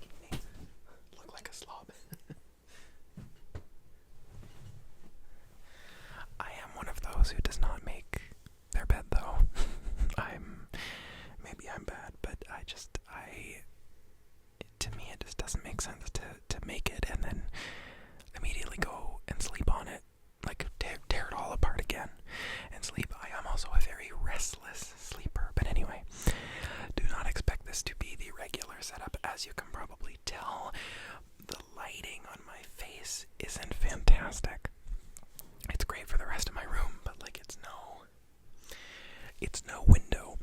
making me look like a slob. I am one of those who does not make their bed, though. Maybe I'm bad, but to me it just doesn't make sense to make it and then immediately go and sleep on it, like tear it all apart again and sleep. I am also a very restless sleeper, but anyway, do not expect this to be the regular setup. As you can probably tell, the lighting on my face isn't fantastic. It's great for the rest of my room, but like it's no window.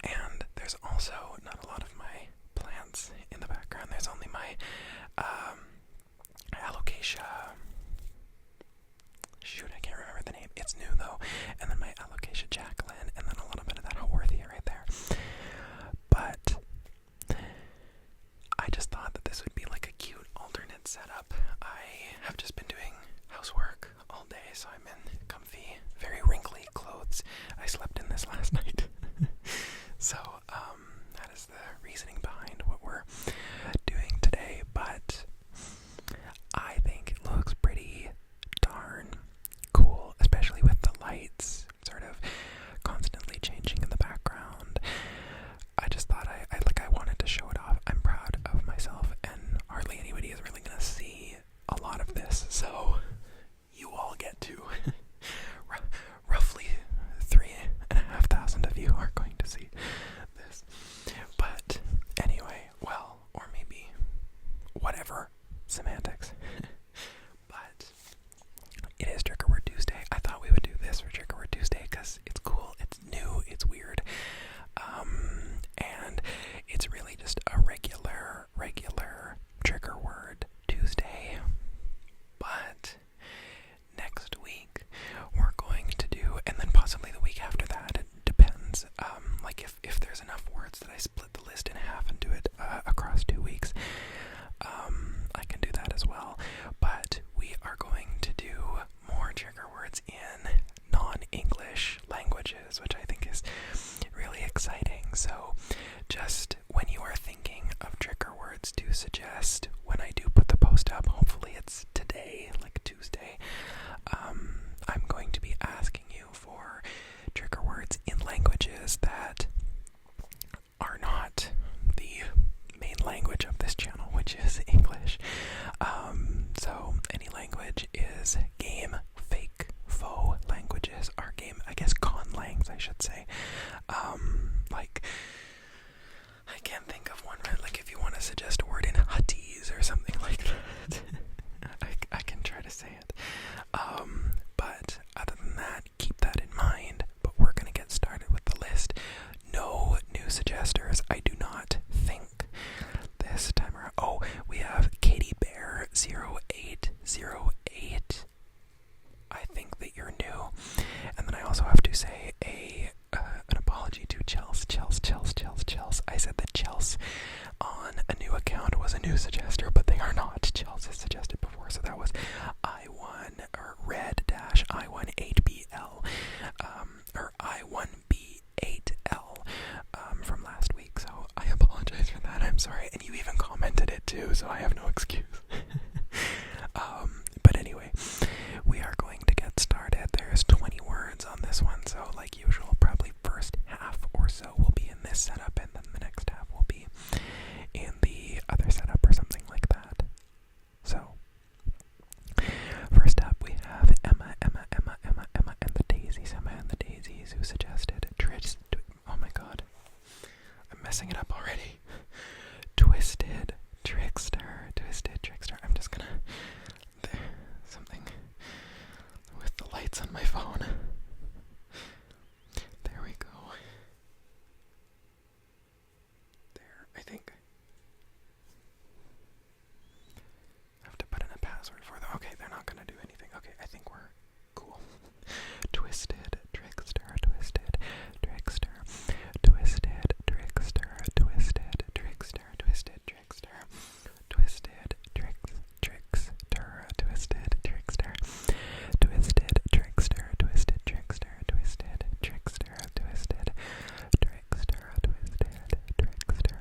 And there's also not a lot of my plants in the background. There's only my alocasia. Shoot, I can't remember the name. It's new though. And then my alocasia Jacqueline, and then a little bit of that Haworthia right there. But I just thought that this would be like a cute alternate setup. I have just been doing housework all day, so I'm in comfy, very wrinkly clothes. I slept in this last night. So, that is the reasoning behind what we're doing today, but I think it looks pretty darn cool, especially with the lights sort of constantly changing in the background. I just thought I wanted to show it off. I'm proud of myself, and hardly anybody is really going to see a lot of this, so you all get to. Roughly 3,500 of you are going to see this. But anyway, well, or maybe whatever, semantics. But it is Trick or Word Tuesday. I thought we would do this for Trick or Word Tuesday because it's cool, it's new, it's weird, and it's really just a regular Trigger Word Tuesday. But next week we're going to do, and then possibly the week after that, it depends, like if there's enough words that I split the list in half and do it across 2 weeks, I can do that as well. But we are going to do more trigger words in non-English languages, which I think is really exciting. So just when you are thinking of trigger words to suggest when I do put the post up, hopefully it's today, like Tuesday, I'm going to be asking you for trigger words in languages that are not the main language of this channel, which is English. So any language is game. Fake, faux languages are game. I guess conlangs, I should say. Like, I can't think of one, right? Like if you want to suggest a word in Huttese or something like that, I can try to say it. But other than that, keep that in mind. But we're going to get started with the list. No new suggesters, I do not think, this time around. Oh, we have Katie Bear 0808. I think that you're new. And then I also have to say an apology to Chels. I said that Chels on a new account was a new suggester, but they are not. Chels has suggested before, so that was I1 or red-I18BL, or I1B8L from last week. So I apologize for that. I'm sorry, and you even commented it too, so I have no excuse. But anyway, we are going to get started. There's 20 words on this one, so like usual, probably first half or so will be in this setup, and then the next half will be in the other setup or something like that. So, first up we have Emma and the Daisies. Emma and the Daisies, who suggested oh my god, I'm messing it up already. Twisted Trickster. I'm just gonna, something with the lights on my phone. There we go. There, I think. I have to put in a password for them. Okay, they're not gonna do anything. Okay, I think we're cool. Twisted Trickster. Twisted Trickster. Twisted Trickster. Twisted Trickster. Twisted Trickster. Twisted Trickster. Twisted Trickster. Twisted Trickster. Twisted Trickster. Twisted Trickster. Twisted Trickster. Twisted Trickster.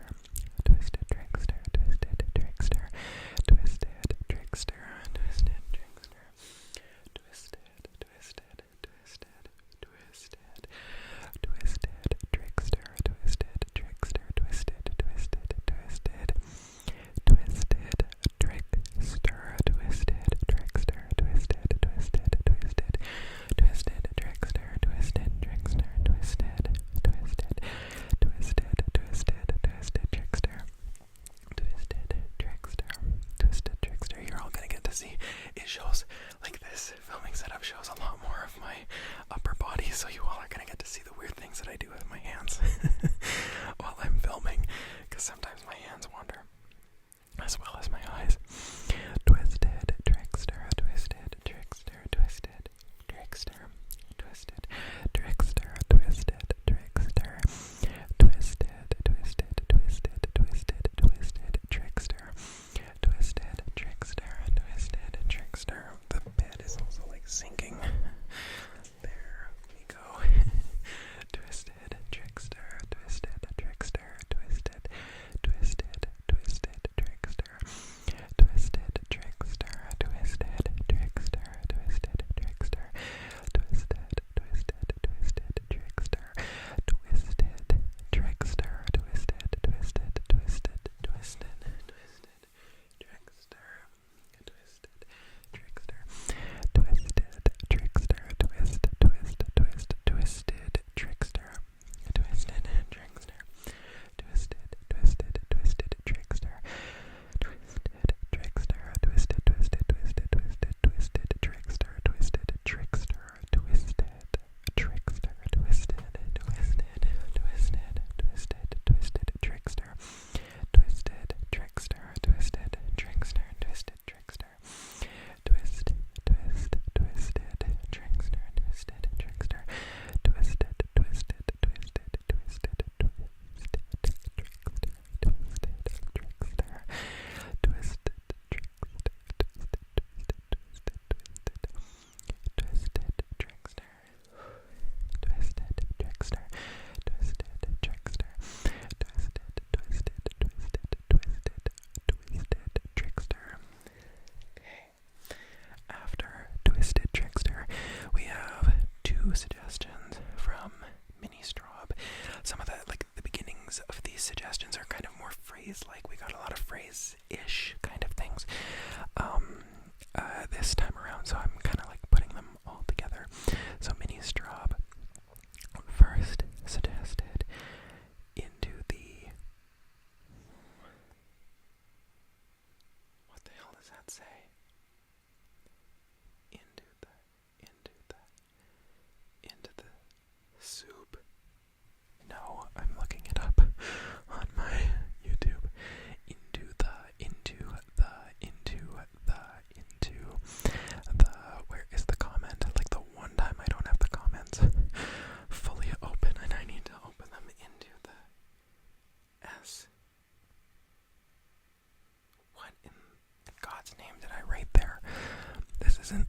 isn't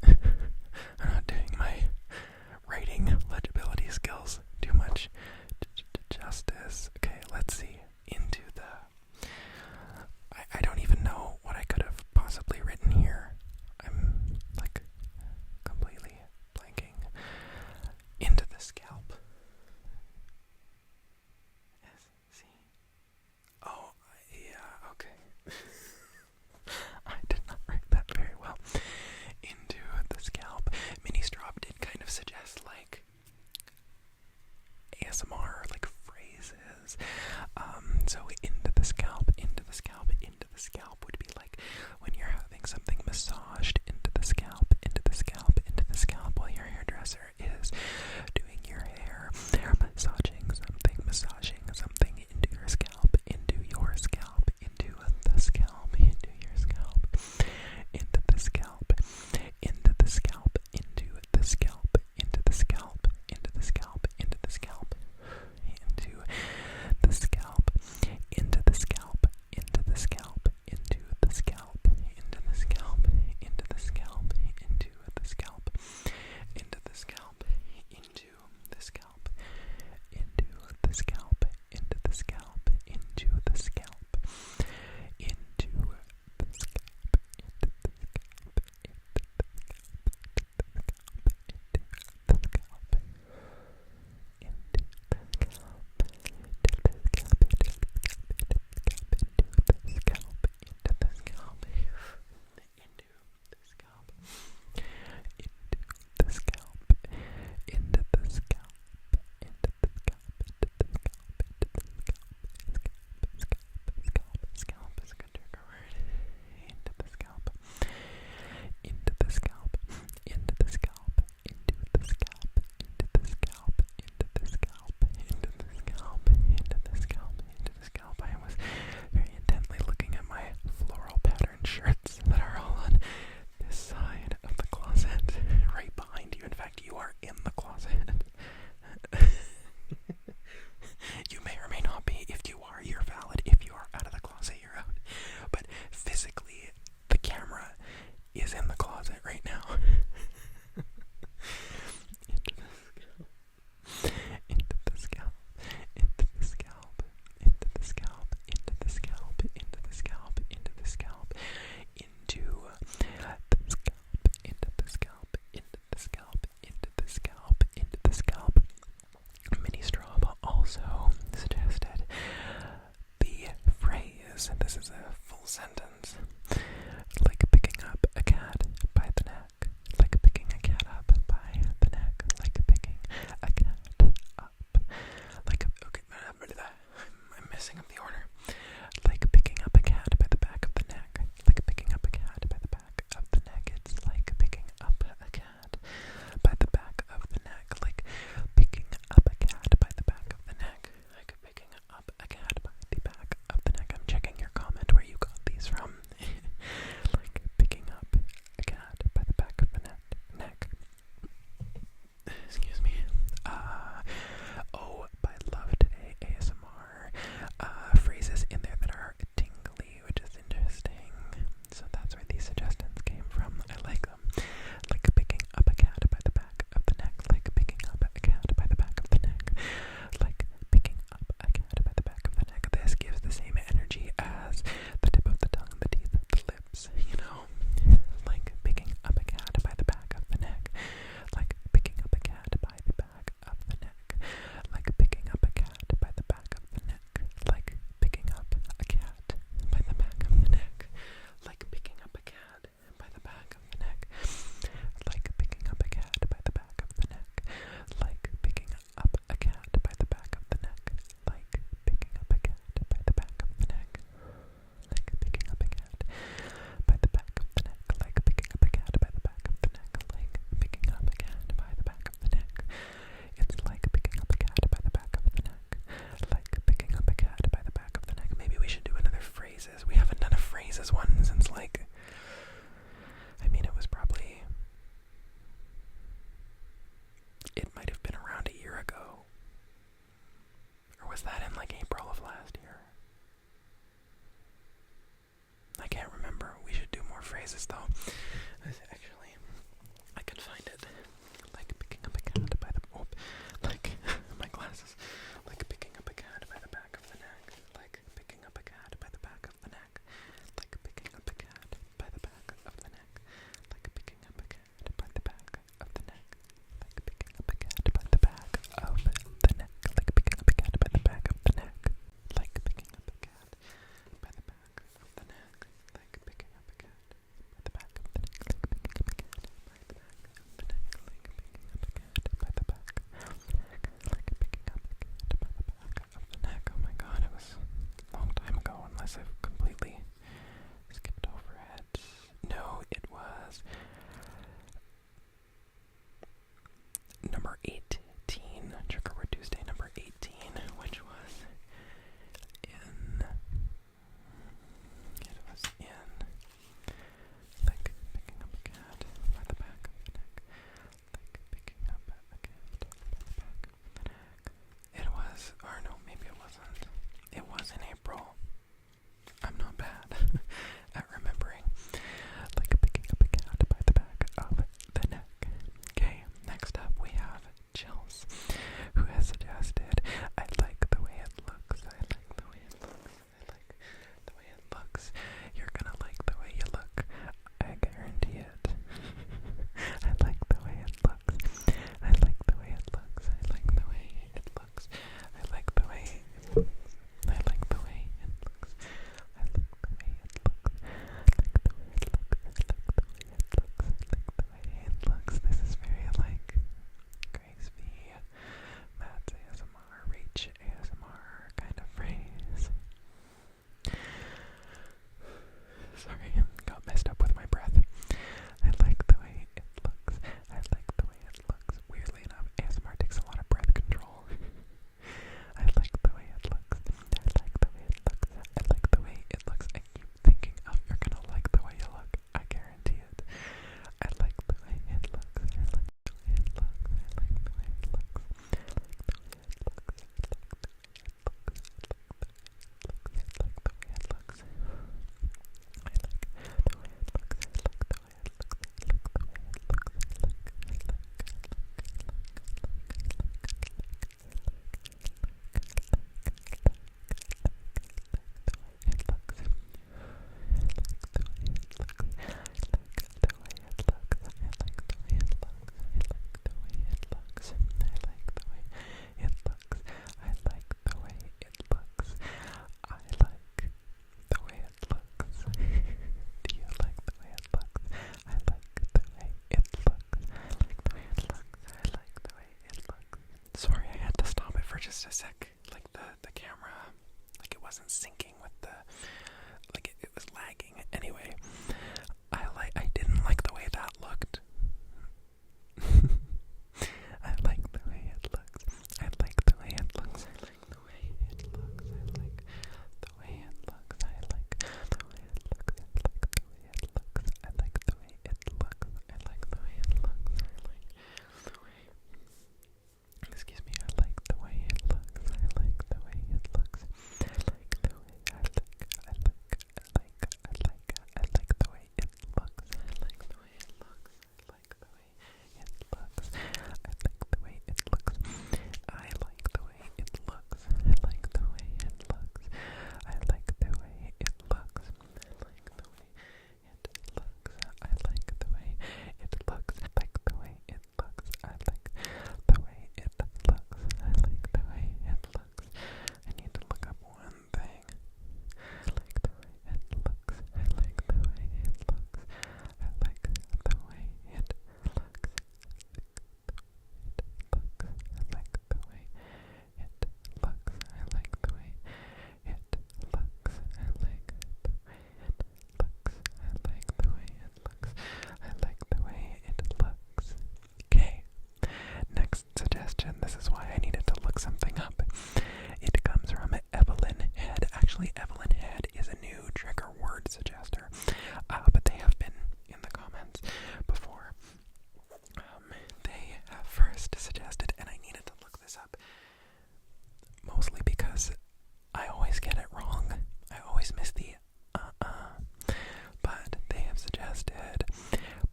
I'm not doing my writing legibility skills too much justice. Okay, let's see. Into the... I don't even know what I could have possibly written here. I'm, like, completely blanking. Into the scalp. S-C. Oh, yeah, okay. I did not write that very well. Into the scalp. Ministrop did kind of suggest, like, ASMR, like, phrases. So into the scalp, into the scalp, into the scalp would be like when you're having something massaged into the scalp, into the scalp, into the scalp while your hairdresser is doing your hair. They're massaging something into your scalp, into your scalp, into the scalp, into your scalp, into the scalp, into the scalp, into the scalp, into the scalp, into the scalp, into the scalp, into the scalp, into the scalp, into the scalp, into the scalp, into the scalp, into the scalp, into the scalp, into the scalp, into the scalp, into the scalp, into the scalp, into the scalp, into the shirts that are all on this side of the closet, right behind you. In fact, you are in the closet. You may or may not be. If you are, you're valid. If you are out of the closet, you're out. But physically, the camera is in the closet right now. Into the scalp, into the scalp, into the scalp, into the scalp, into the scalp, into the scalp, into the scalp, into the scalp, into the scalp, into the scalp, into the scalp. Ministrop also suggested the phrase, this is a full sentence, like picking up a cat by the neck, like picking a cat up by the neck, like picking a cat up, like, okay, I'm messing up the order, like picking up a cat by the back of the neck, like picking up a cat by the back of the neck, it's like picking up a cat by the back of the neck, like picking up a cat by the back of the neck, like picking up a cat by the back of the neck. I'm checking your comment where you got these from. Like picking up a cat by the back of the neck. Excuse me. Oh, by Love Today ASMR, phrases in there that are tingly, which is interesting. So that's where these suggestions came from. I like them. Like picking up a cat by the back of the neck, like picking up a cat by the back of the neck, like picking up a cat by the back of the neck. This gives the same energy as the tip of the tongue, the teeth, the lips, you know? Like picking up a cat by the back of the neck, like picking up a cat by the back of the neck, like picking up a cat by the back of the neck, like picking up a cat by the back of the neck, like picking up a cat by the back of the neck, like picking up a cat by the back of the neck, like picking up a cat by the back of the neck, like picking up a cat by the back of the neck, like picking up a cat by the back of the neck, like picking up a cat by the back of the neck, like picking up a cat by the back of the neck. It's like picking up a cat by the back of the neck, like picking up a cat by the back of the neck. Maybe we should do another phrases. We haven't done a phrases one since, like, I mean, it was probably, it might have been around a year ago. Or was that in like April of last year? I can't remember. We should do more phrases though. Actually, wasn't syncing with the, like it was lagging. Anyway, I didn't like the way that looked. I like the way it looks. I like the way it looks. I like the way it looks. I like the way it looks. I like the way it looks. I like the way it looks. I like the way it looks. I like the way. Excuse me. I like the way it looks. I like the way it looks. I like the way. I like the way it looks. I like the way it looks. I like the way it looks. I like the way it looks. I like the way it looks. I like the way it looks. I like the way it looks. I like the way it looks. I like the way it looks. I like the way it looks. I like the way it looks. I like the way it looks. I need to look up one thing. I like the way it looks. I like the way it looks. I like the way it looks. I like the way it looks. I like the way it looks. I like the way it looks. I like the way it looks. I like the way it looks. Okay. Next suggestion. This is why I needed to look something up. It comes from Evelyn Head. Actually, Evelyn Head is a new trigger word suggester, but they have been in the comments before. They have first suggested, and I needed to look this up, mostly because I always get it wrong. I always miss the but they have suggested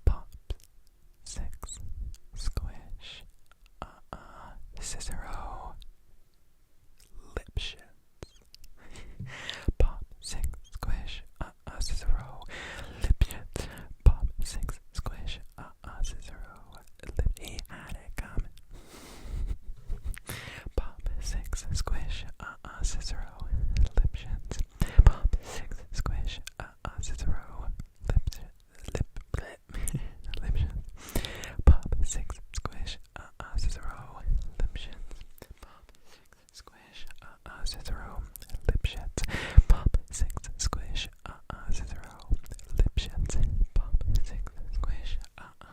Pops, Six, Squish, Cicero, Lip Shits. Pop, Six, Squish, Cicero, Lip Shits. Pop, Six, Squish, Cicero, Lip. He had it coming. Pop, Six, Squish, Cicero, Lip Shits. Pop, Six, Squish, Cicero, Lip Lip Shits. Pop, Six, Squish, Cicero, Lip Shits. Pop, Six, Squish, Cicero, Lip Shits. Pop, Six, Squish, Cicero, Lip Shits. Pop, Six, Squish,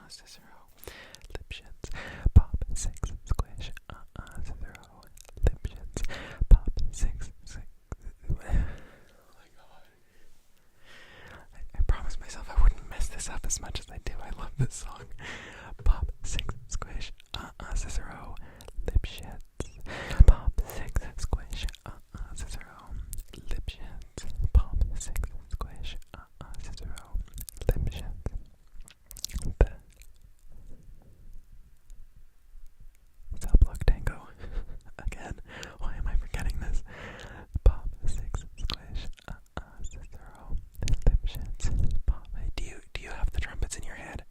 Cicero, Lip Shits. Pop, Six, Squish, Cicero, Lip Shits. Pop, Six, oh my god. I promised myself I wouldn't mess this up as much as I do. I love this song. Pop, Six, Squish, Cicero, Lip Shits. Pop, Six, Squish, Cicero, Lip Shits. Pop, Six, Squish, Cicero, Lip Shits. Self-look tango. Again, why am I forgetting this? Pop, Six, Squish, Cicero, Lip Shits. Pop. Do you have the trumpets in your head?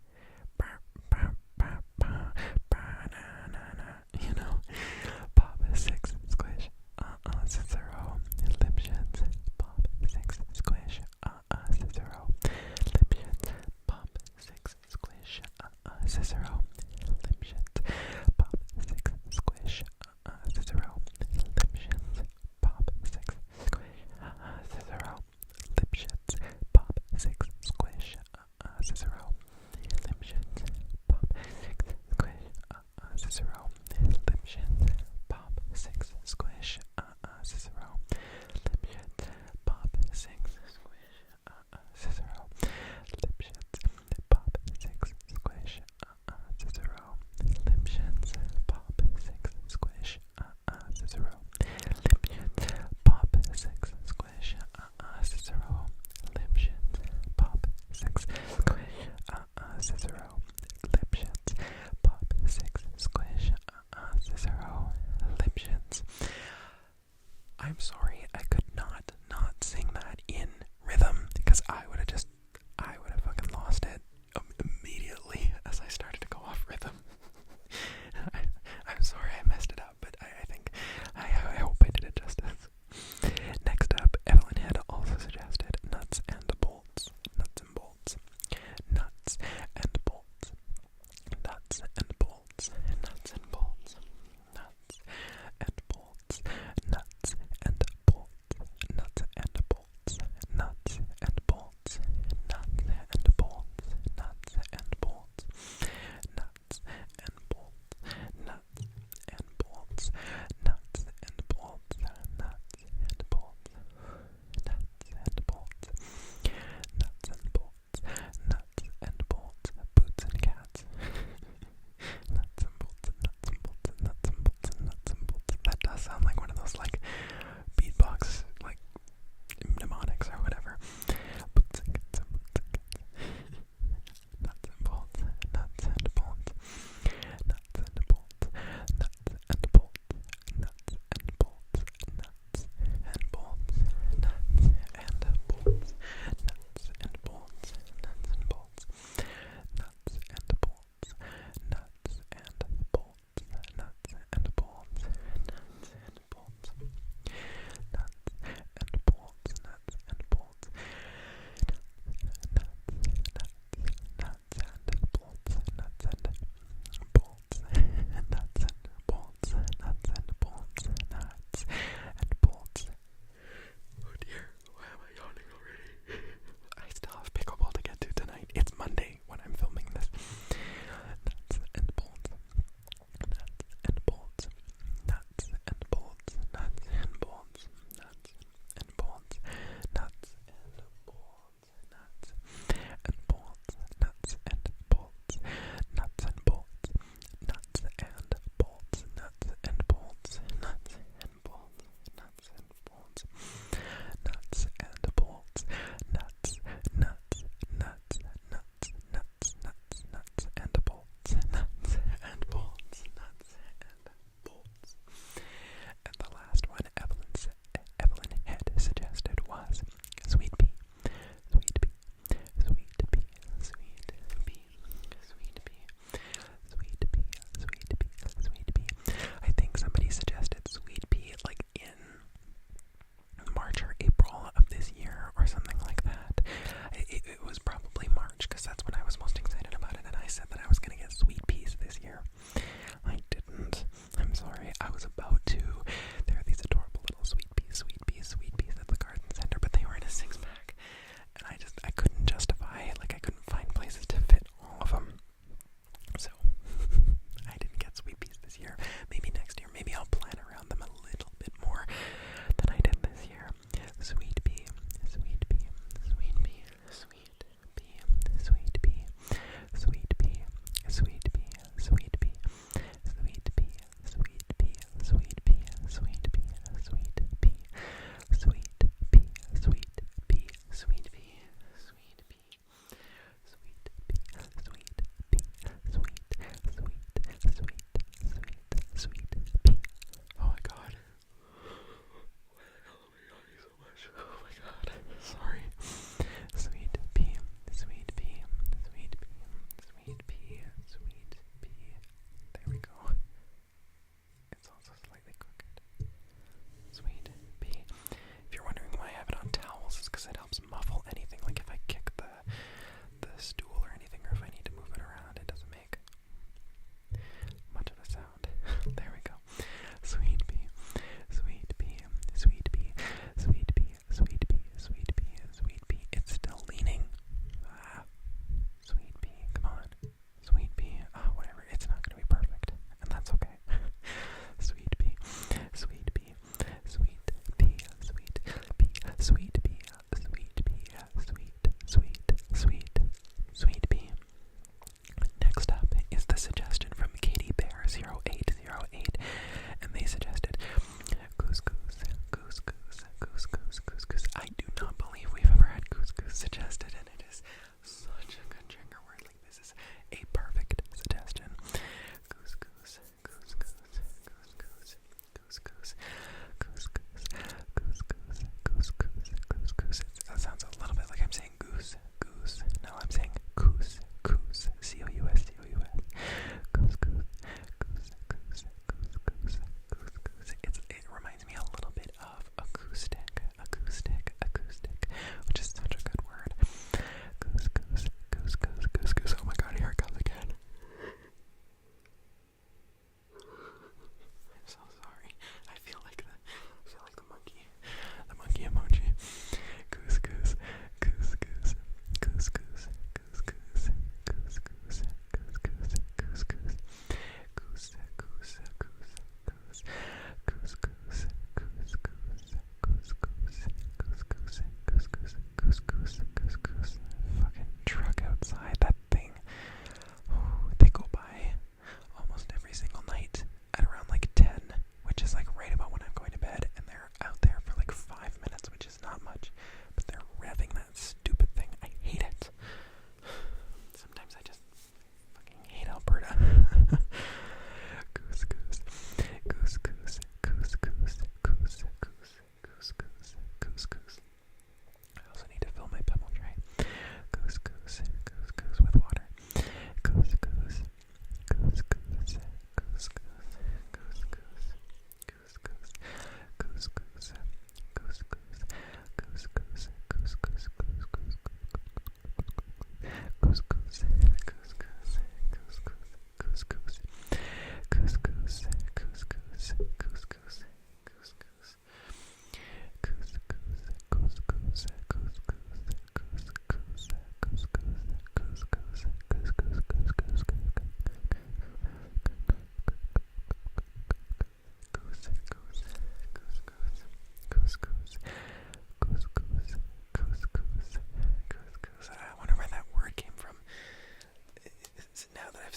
You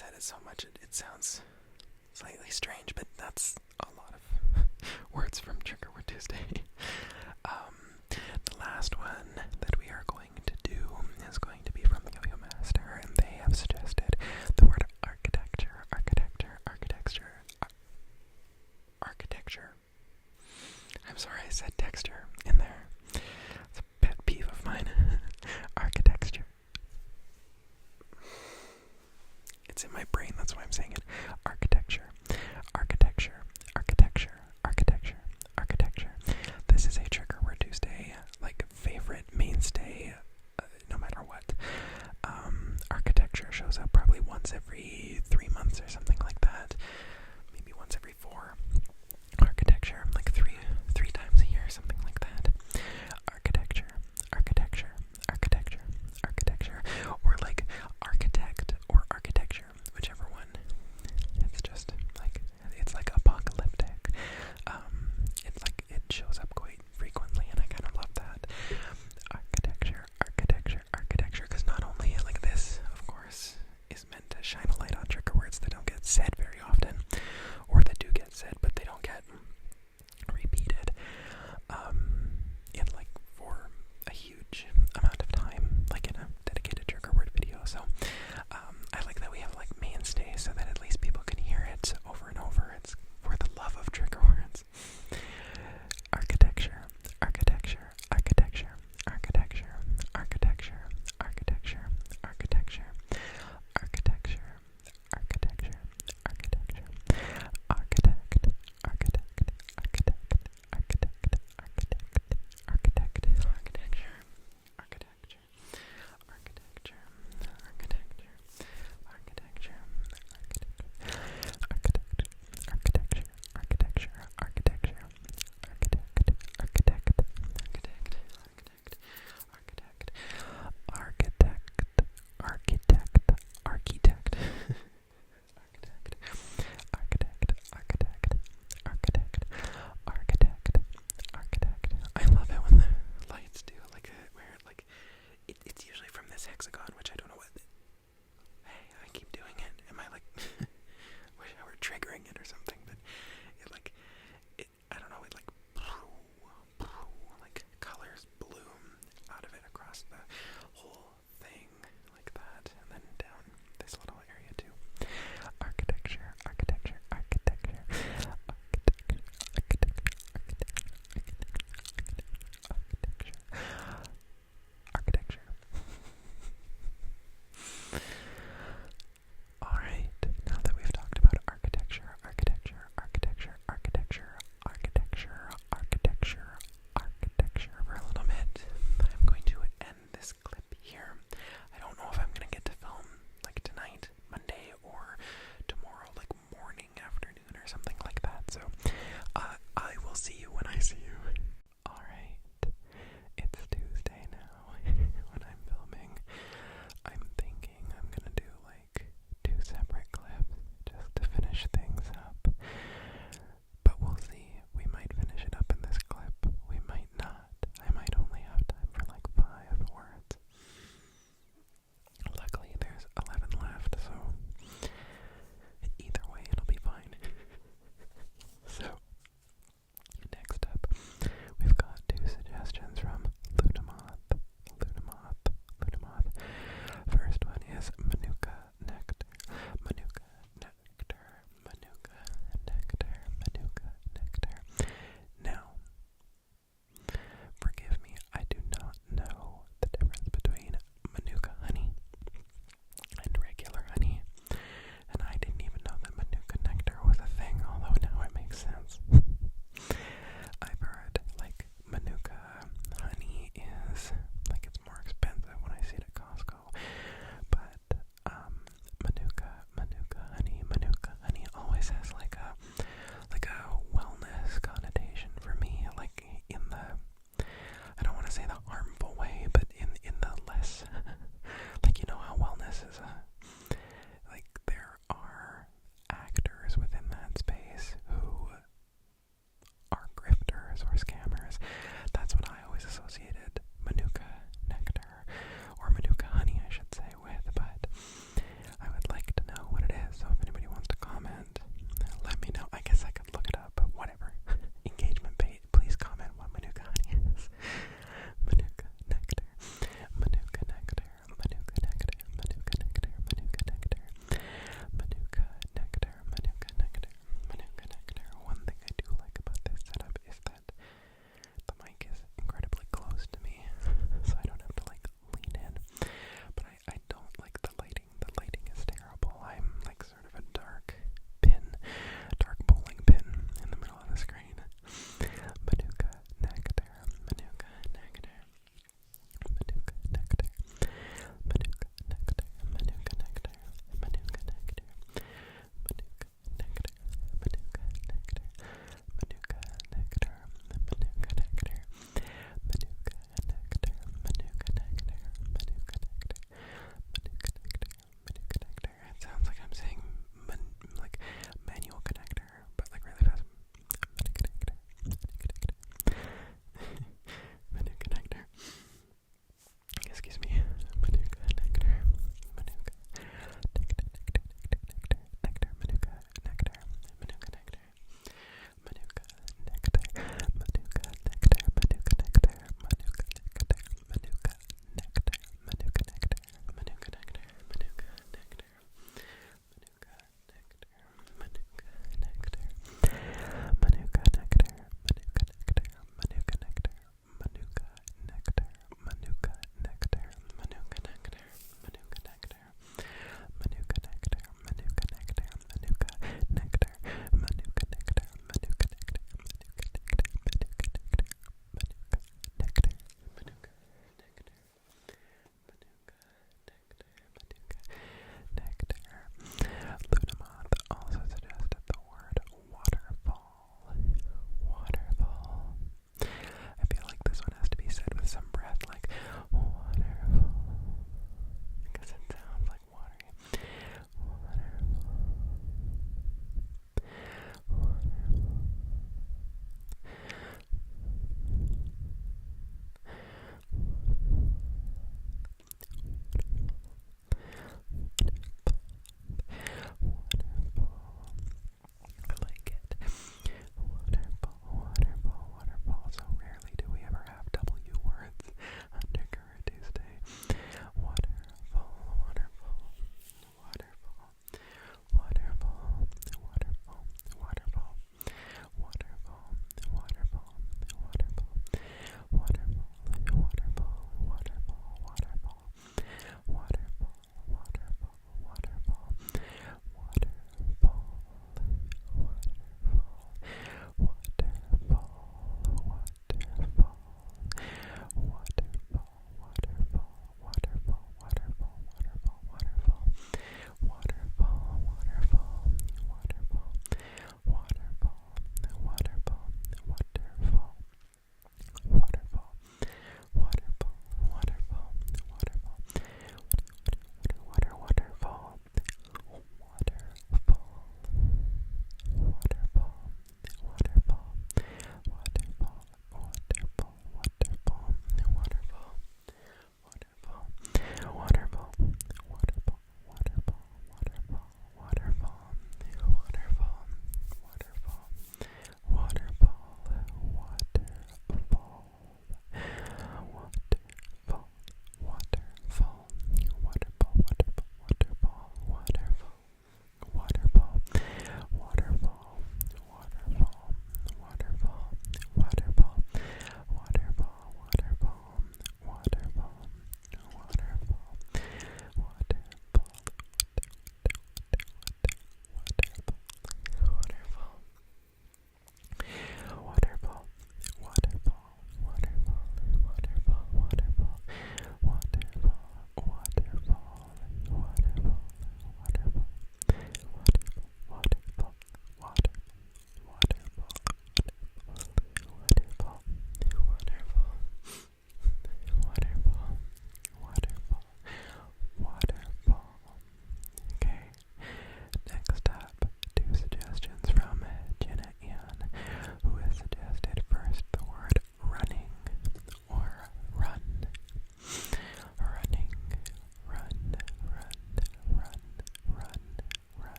said it so much it sounds slightly strange, but that's a lot of words from Trigger Word Tuesday. The last one that we are going to do is going to be from Yo-Yo Master, and they have suggested the word architecture. I'm sorry I said texture in there. It's a pet peeve of mine. Architecture. It's in my brain, that's why I'm saying it. Architecture. This is a trigger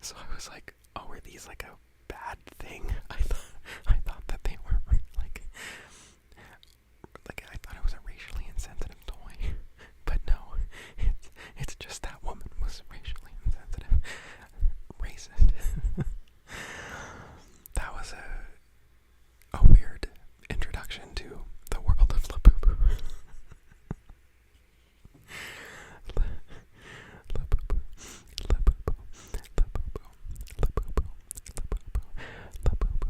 So I was like, oh, are these like a bad thing? I thought that they were like I thought it was a racially insensitive toy, but no, it's just that woman was racially insensitive, racist. That was a weird introduction to the world of Labubu. Labubu, Labubu, Labubu, Labubu, Labubu, Labubu,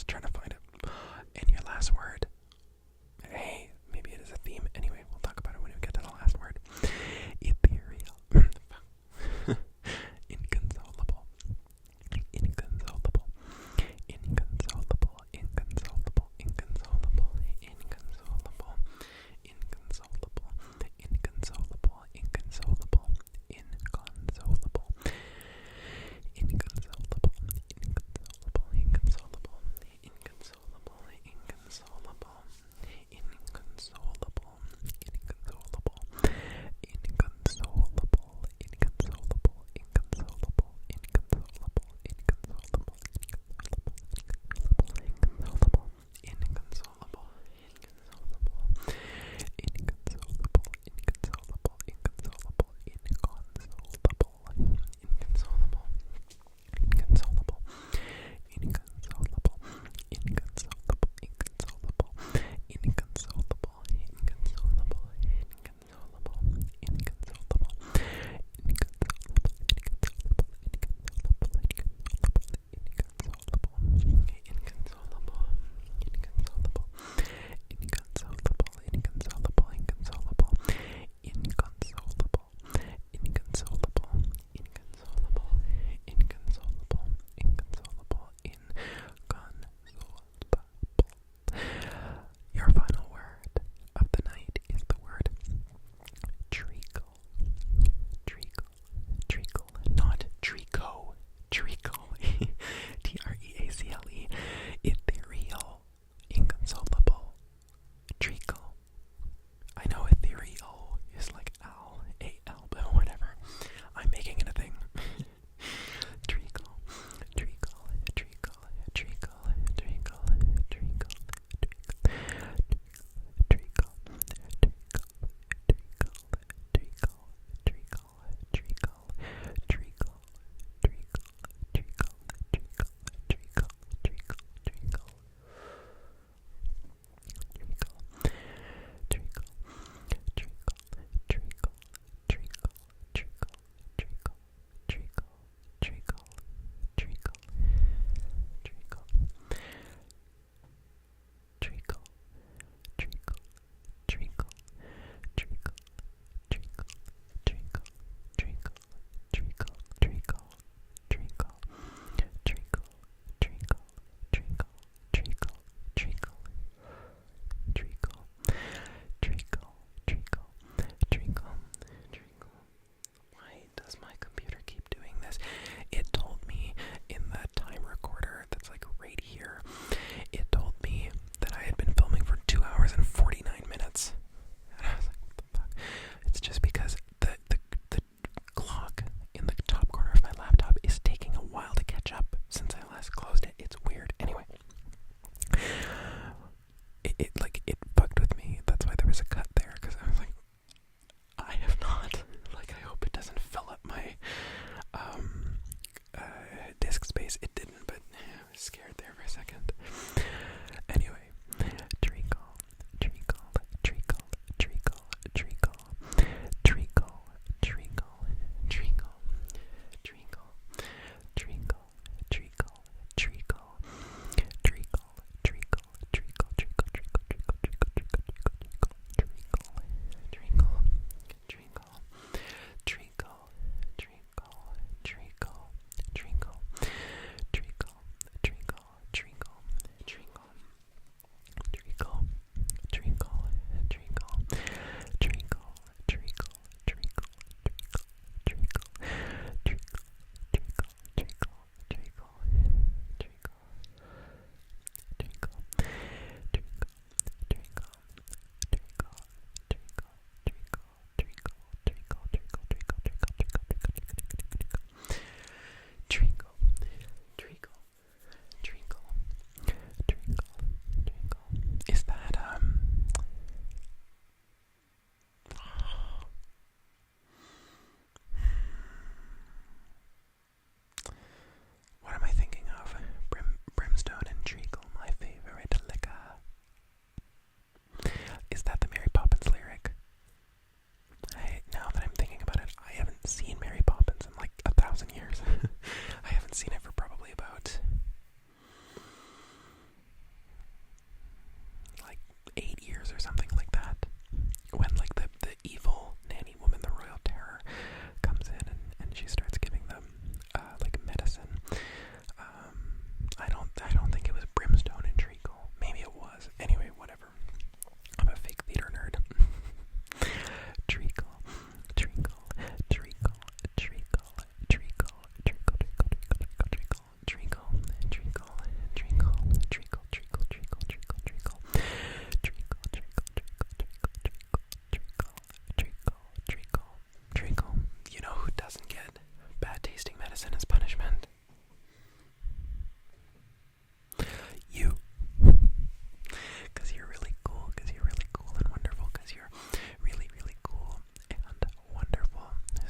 just trying to find it. And your last word. Hey, maybe it is a theme. Anyway, we'll talk about it when we get to the last word. Ethereal. Inconsolable. Inconsolable. Inconsolable. Inconsolable. Inconsolable. Inconsolable. Inconsolable. Inconsolable. Inconsolable. Inconsolable. Inconsolable. Inconsolable. Inconsolable. Inconsolable. Inconsolable. Inconsolable. Inconsolable. Inconsolable.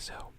So